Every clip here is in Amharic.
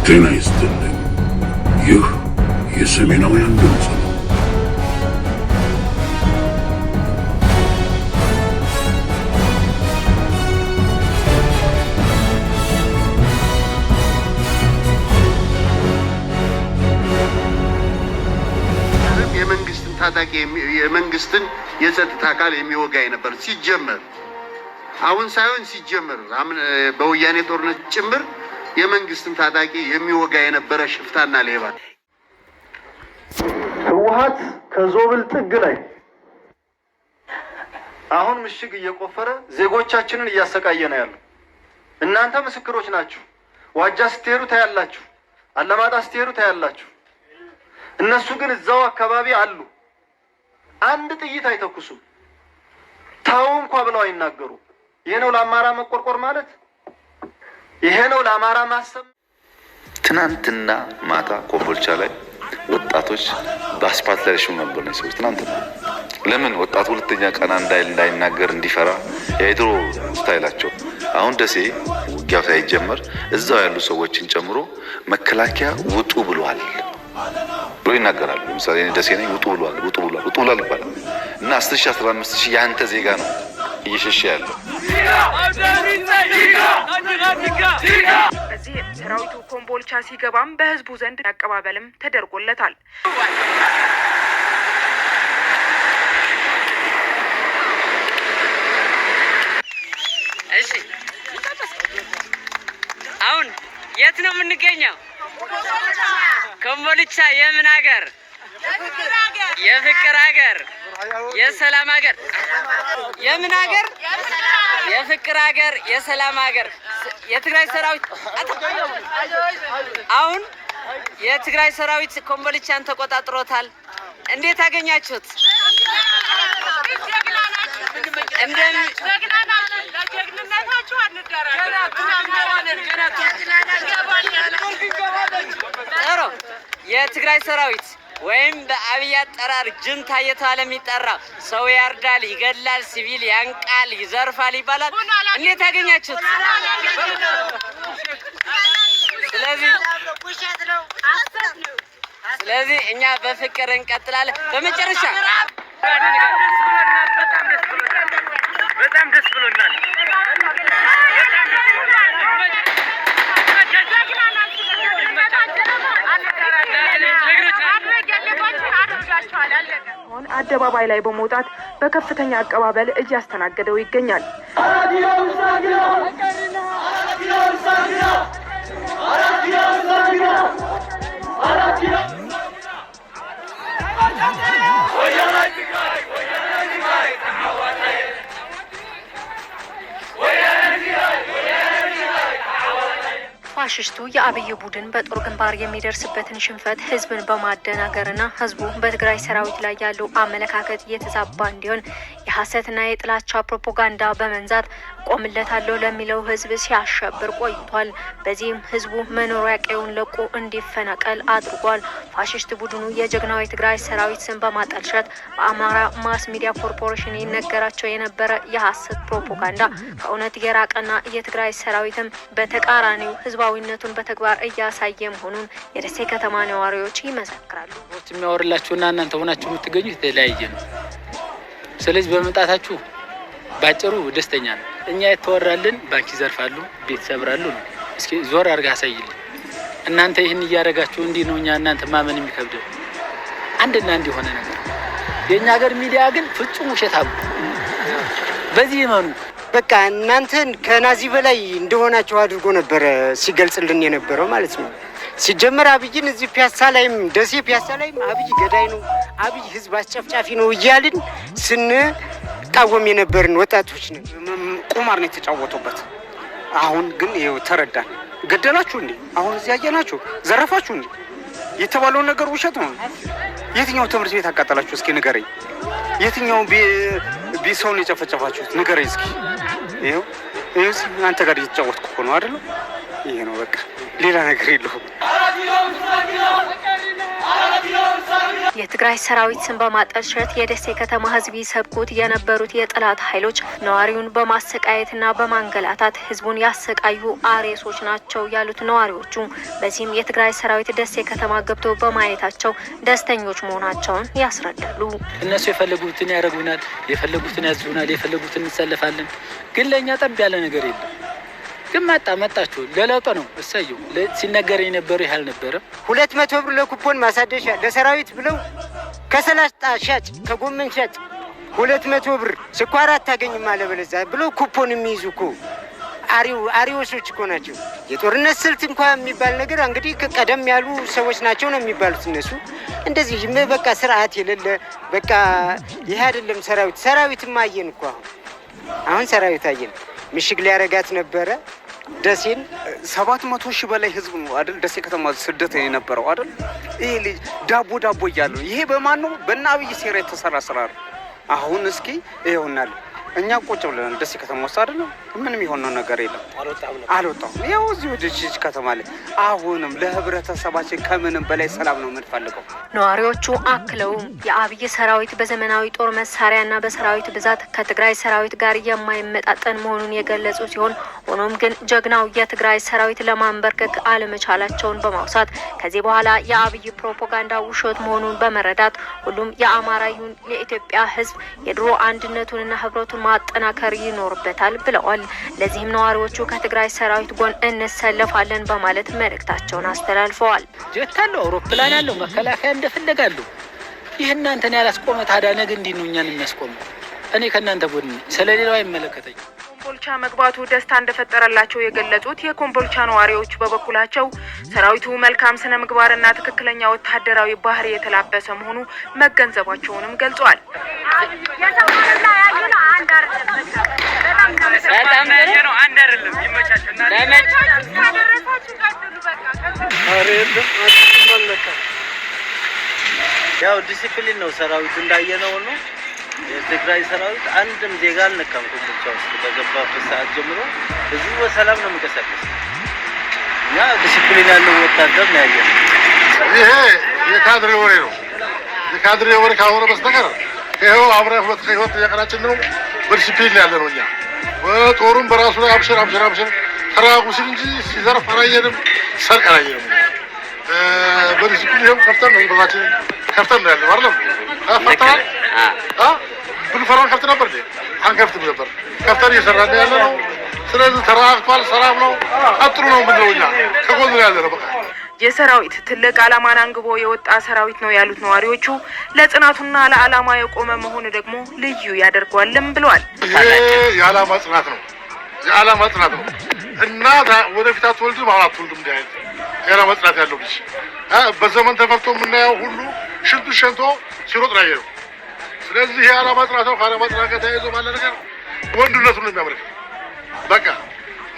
ጤና ይስጥልኝ። ይህ የሰሜናውያን ድምፅ ነው። የመንግስትን ታጣቂ የመንግስትን የጸጥታ አካል የሚወጋ ነበር ሲጀመር፣ አሁን ሳይሆን ሲጀመር በወያኔ ጦርነት ጭምር የመንግስትን ታጣቂ የሚወጋ የነበረ ሽፍታና ሌባ። ህወሓት ከዞብል ጥግ ላይ አሁን ምሽግ እየቆፈረ ዜጎቻችንን እያሰቃየ ነው ያለው። እናንተ ምስክሮች ናችሁ። ዋጃ ስትሄዱ ታያላችሁ፣ አለማጣ ስትሄዱ ታያላችሁ። እነሱ ግን እዛው አካባቢ አሉ። አንድ ጥይት አይተኩሱም። ታው እንኳ ብለው አይናገሩ። ይሄ ነው ለአማራ መቆርቆር ማለት፣ ይሄ ነው ለአማራ ማሰብ። ትናንትና ማታ ኮምቦልቻ ላይ ወጣቶች በአስፓልት ላይ ሽሙ ነበር ነው ሰዎች። ትናንትና ለምን ወጣቱ ሁለተኛ ቀና እንዳይናገር እንዲፈራ የድሮ ስታይላቸው። አሁን ደሴ ውጊያው ሳይጀመር እዛው ያሉ ሰዎችን ጨምሮ መከላከያ ውጡ ብሏል ብሎ ይናገራሉ። ለምሳሌ እኔ ደሴ ነኝ፣ ውጡ ብሏል ይባላል እና 10,000 15,000 ያንተ ዜጋ ነው እየሸሸ ያለው። በዚህ ሰራዊቱ ኮምቦልቻ ሲገባም በህዝቡ ዘንድ አቀባበልም ተደርጎለታል። እሺ አሁን የት ነው የምንገኘው? ኮምቦልቻ የምን ሀገር? የፍቅር ሀገር፣ የሰላም ሀገር። የምን ሀገር? የፍቅር ሀገር፣ የሰላም ሀገር። የትግራይ ሰራዊት አሁን የትግራይ ሰራዊት ኮምቦልቻን ተቆጣጥሮታል። እንዴት አገኛችሁት? ጥሩ። የትግራይ ሰራዊት ወይም በአብይ አጠራር ጁንታ እየተባለ የሚጠራ ሰው ያርዳል፣ ይገድላል፣ ሲቪል ያንቃል፣ ይዘርፋል ይባላል። እንዴት ያገኛችሁት? ስለዚህ እኛ በፍቅር እንቀጥላለን። በመጨረሻ በጣም ደስ ብሎናል። አደባባይ ላይ በመውጣት በከፍተኛ አቀባበል እያስተናገደው ይገኛል። ፋሽስቱ የአብይ ቡድን በጦር ግንባር የሚደርስበትን ሽንፈት ህዝብን በማደናገርና ህዝቡ በትግራይ ሰራዊት ላይ ያለው አመለካከት የተዛባ እንዲሆን የሐሰትና የጥላቻ ፕሮፓጋንዳ በመንዛት ቆምለታለሁ ለሚለው ህዝብ ሲያሸብር ቆይቷል። በዚህም ህዝቡ መኖሪያ ቀየውን ለቆ እንዲፈናቀል አድርጓል። ፋሽስት ቡድኑ የጀግናው የትግራይ ሰራዊት ስም በማጠልሸት በአማራ ማስ ሚዲያ ኮርፖሬሽን ይነገራቸው የነበረ የሐሰት ፕሮፓጋንዳ ከእውነት የራቀና የትግራይ ሰራዊትም በተቃራኒው ህዝባዊነቱን በተግባር እያሳየ መሆኑን የደሴ ከተማ ነዋሪዎች ይመሰክራሉ። የሚያወርላችሁና እናንተ ሆናችሁ የምትገኙት የተለያየ ነው። ስለዚህ በመምጣታችሁ ባጭሩ ደስተኛ ነው። እኛ የተወራልን ባንክ ይዘርፋሉ፣ ቤት ሰብራሉ ነው። እስኪ ዞር አድርጋ አሳይልን። እናንተ ይህን እያደረጋችሁ እንዲህ ነው። እኛ እናንተ ማመን የሚከብደው አንድና አንድ የሆነ ነገር። የእኛ ሀገር ሚዲያ ግን ፍጹም ውሸታም። በዚህ ይመኑ። በቃ እናንተን ከናዚ በላይ እንደሆናችሁ አድርጎ ነበር ሲገልጽልን የነበረው ማለት ነው። ሲጀመር አብይን እዚህ ፒያሳ ላይም ደሴ ፒያሳ ላይም አብይ ገዳይ ነው፣ አብይ ህዝብ አስጨፍጫፊ ነው እያልን ስንቃወም የነበርን ወጣቶች ነን። ቁማር ነው የተጫወቱበት። አሁን ግን ይኸው ተረዳን። ገደላችሁ እንዴ? አሁን እዚህ ያየናችሁ ዘረፋችሁ እንዴ? የተባለው ነገር ውሸት ነው። የትኛው ትምህርት ቤት አቃጠላችሁ? እስኪ ንገረኝ። የትኛው ሰው ነው የጨፈጨፋችሁት? ንገረኝ እስኪ። ይኸው አንተ ጋር እየተጫወትኩ እኮ ነው አይደል? ይሄ ነው በቃ፣ ሌላ ነገር የለውም። የትግራይ ሰራዊት ስም በማጠልሸት የደሴ ከተማ ህዝብ ይሰብኩት የነበሩት የጠላት ኃይሎች ነዋሪውን በማሰቃየትና በማንገላታት ህዝቡን ያሰቃዩ አሬሶች ናቸው ያሉት ነዋሪዎቹ፣ በዚህም የትግራይ ሰራዊት ደሴ ከተማ ገብቶ በማየታቸው ደስተኞች መሆናቸውን ያስረዳሉ። እነሱ የፈለጉትን ያደርጉናል፣ የፈለጉትን ያዝሉናል፣ የፈለጉትን እንሰለፋለን። ግን ለእኛ ጠብ ያለ ነገር የለም። ግን መጣችሁ ለለውጥ ነው እሰየው። ሲነገር የነበረው ይህ አልነበረም። 200 ብር ለኩፖን ማሳደሻ ለሰራዊት ብለው ከሰላጣ ሻጭ ከጎመን ሻጭ 200 ብር ስኳር አታገኝም አለበለዚያ ብለው ኩፖን የሚይዙ እኮ አሪዎሶች እኮ ናቸው። የጦርነት ስልት እንኳን የሚባል ነገር እንግዲህ ቀደም ያሉ ሰዎች ናቸው ነው የሚባሉት እነሱ። እንደዚህ በቃ ስርዓት የሌለ በቃ ይሄ አይደለም ሰራዊትማ አየን እኮ አሁን ሰራዊት አየን። ምሽግ ሊያረጋት ነበረ ደሴን 700 ሺህ በላይ ህዝብ ነው አይደል? ደሴ ከተማ ስደት የነበረው አይደል? ይሄ ልጅ ዳቦ እያለው ይሄ በማን ነው? በእነ አብይ ሴራ የተሰራ ስራ ነው። አሁን እስኪ ይኸውናል እኛ ቁጭ ብለን ደሴ ከተማ ውስጥ አይደል? ምንም የሆነው ነገር የለም። አልወጣም። ያው እዚሁ ደሴ ከተማ ላይ አሁንም ለህብረተሰባችን ከምንም በላይ ሰላም ነው የምንፈልገው። ነዋሪዎቹ አክለውም የአብይ ሰራዊት በዘመናዊ ጦር መሳሪያና በሰራዊት ብዛት ከትግራይ ሰራዊት ጋር የማይመጣጠን መሆኑን የገለጹ ሲሆን ሆኖም ግን ጀግናው የትግራይ ሰራዊት ለማንበርከክ አለመቻላቸውን በማውሳት ከዚህ በኋላ የአብይ ፕሮፓጋንዳ ውሸት መሆኑን በመረዳት ሁሉም የአማራ ይሁን የኢትዮጵያ ህዝብ የድሮ አንድነቱንና ህብረቱን ማጠናከር ይኖርበታል ብለዋል። ለዚህም ነዋሪዎቹ ከትግራይ ሰራዊት ጎን እንሰለፋለን በማለት መልእክታቸውን አስተላልፈዋል። ጀት አለው፣ አውሮፕላን አለው፣ መከላከያ እንደፈለጋሉ። ይህ እናንተን ያላስቆመ ታዲያ ነገ እንዲህ ነው እኛን የሚያስቆመው? እኔ ከእናንተ ጎን ስለሌላው አይመለከተኝም። ኮምቦልቻ መግባቱ ደስታ እንደፈጠረላቸው የገለጹት የኮምቦልቻ ነዋሪዎች በበኩላቸው ሰራዊቱ መልካም ስነ ምግባርና ትክክለኛ ወታደራዊ ባህሪ የተላበሰ መሆኑ መገንዘባቸውንም ገልጸዋል። ያው ዲሲፕሊን ነው ሰራዊቱ እንዳየነው ነው። የትግራይ ሰራዊት አንድም ዜጋ አልነካም። ኮምቦልቻ ውስጥ በገባበት ሰዓት ጀምሮ ህዝቡ በሰላም ነው የሚንቀሳቀስ። ያ ዲሲፕሊን ያለው ወታደር ነው ያየነው። ይሄ የካድሬ ወሬ ነው። የካድሬ ወሬ ካልሆነ በስተቀር ይኸው አብረን ሁለት ህይወት የቀናችን ነው። በዲሲፕሊን ያለ ነው። እኛ ጦሩም በራሱ ላይ አብሽር ተራጉ ሲል እንጂ ሲዘርፍ አላየንም፣ ሰርቅ አላየንም። በዲሲፕሊን ይኸው ከፍተን ነው በዛችን ከፍተን ነው ያለው አይደለም። ፈተናል ብንፈራን ከፍት ነበር እንዴ? አንከፍትም ነበር። ከፍተን እየሰራን ያለ ነው። ስለዚህ ተራክቷል፣ ሰላም ነው፣ ቀጥሉ ነው የምንለው እኛ ከጎን ያለ ነው። በቃ የሰራዊት ትልቅ ዓላማን አንግቦ የወጣ ሰራዊት ነው ያሉት ነዋሪዎቹ ለጽናቱና ለዓላማ የቆመ መሆኑ ደግሞ ልዩ ያደርገዋልም ብለዋል። የዓላማ ጽናት ነው፣ የዓላማ ጽናት ነው እና ወደፊት አትወልድም አሁን አትወልድም እንዲህ አይነት የዓላማ ጽናት ያለው ልጅ በዘመን ተፈርቶ የምናየው ሁሉ ሽንቱ ሸንቶ ሲሮጥ ነው ያየነው። ስለዚህ የዓላማ ጽናት ነው። ከዓላማ ጽናት ጋር ተያይዞ ባለ ነገር ወንድነቱን ነው የሚያመለክት። በቃ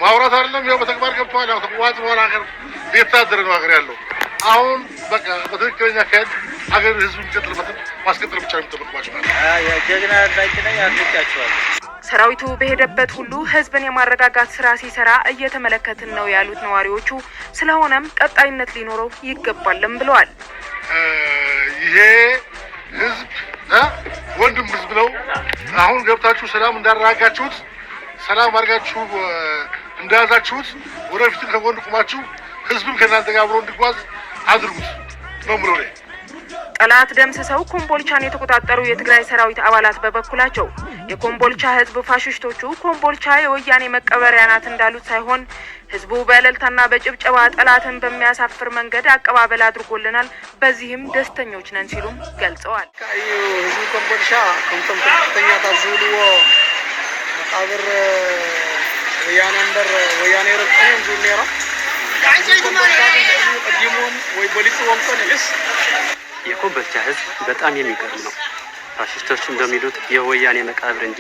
ማውራት አይደለም፣ ያው በተግባር ገብቷል። ያው ተቋዋጭ በኋላ ሀገር እየተዳደረ ነው ሀገር ያለው። አሁን በቃ በትክክለኛ አካሄድ ሀገር ህዝብ የሚቀጥልበትን ማስቀጠል ብቻ ነው የሚጠበቅባቸው። ጀግና አድናቂ ነኝ፣ አድንቃቸዋለሁ። ሰራዊቱ በሄደበት ሁሉ ህዝብን የማረጋጋት ስራ ሲሰራ እየተመለከትን ነው ያሉት ነዋሪዎቹ፣ ስለሆነም ቀጣይነት ሊኖረው ይገባልም ብለዋል። ይሄ ህዝብ ወንድም ህዝብ ነው። አሁን ገብታችሁ ሰላም እንዳረጋጋችሁት፣ ሰላም አድርጋችሁ እንደያዛችሁት ወደፊትም ከጎን ቁማችሁ ህዝብም ከእናንተ ጋር አብሮ እንዲጓዝ አድርጉት ነው የምለው። ጠላት ደምስሰው ኮምቦልቻን የተቆጣጠሩ የትግራይ ሰራዊት አባላት በበኩላቸው የኮምቦልቻ ህዝብ ፋሽስቶቹ ኮምቦልቻ የወያኔ መቀበሪያ ናት እንዳሉት ሳይሆን ህዝቡ በእልልታና በጭብጨባ ጠላትን በሚያሳፍር መንገድ አቀባበል አድርጎልናል፣ በዚህም ደስተኞች ነን ሲሉም ገልጸዋል። ህዝቡ ኮምቦልቻ ከምቶም ከፍተኛ ታዝብልዎ መቃብር ወያኔ አንበር ወያኔ ረቀን ዙኔራ ዲሞም ወይ በሊጽዎም ቆነስ የኮምቦልቻ ህዝብ በጣም የሚገርም ነው። ፋሽስቶች እንደሚሉት የወያኔ መቃብር እንጂ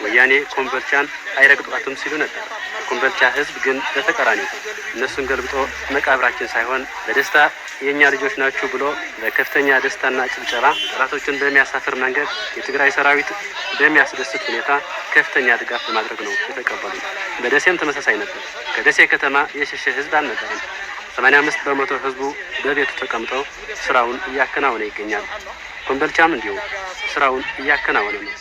ወያኔ ኮምቦልቻን አይረግጧትም ሲሉ ነበር። የኮምቦልቻ ህዝብ ግን በተቃራኒው እነሱን ገልብጦ መቃብራችን ሳይሆን በደስታ የኛ ልጆች ናችሁ ብሎ በከፍተኛ ደስታና ጭብጨባ ጠላቶችን በሚያሳፍር መንገድ የትግራይ ሰራዊት በሚያስደስት ሁኔታ ከፍተኛ ድጋፍ በማድረግ ነው የተቀበሉ። በደሴም ተመሳሳይ ነበር። ከደሴ ከተማ የሸሸ ህዝብ አልነበረም። 85% ህዝቡ በቤቱ ተቀምጦ ስራውን እያከናወነ ይገኛል። ኮምቦልቻም እንዲሁ ስራውን እያከናወነ ነው።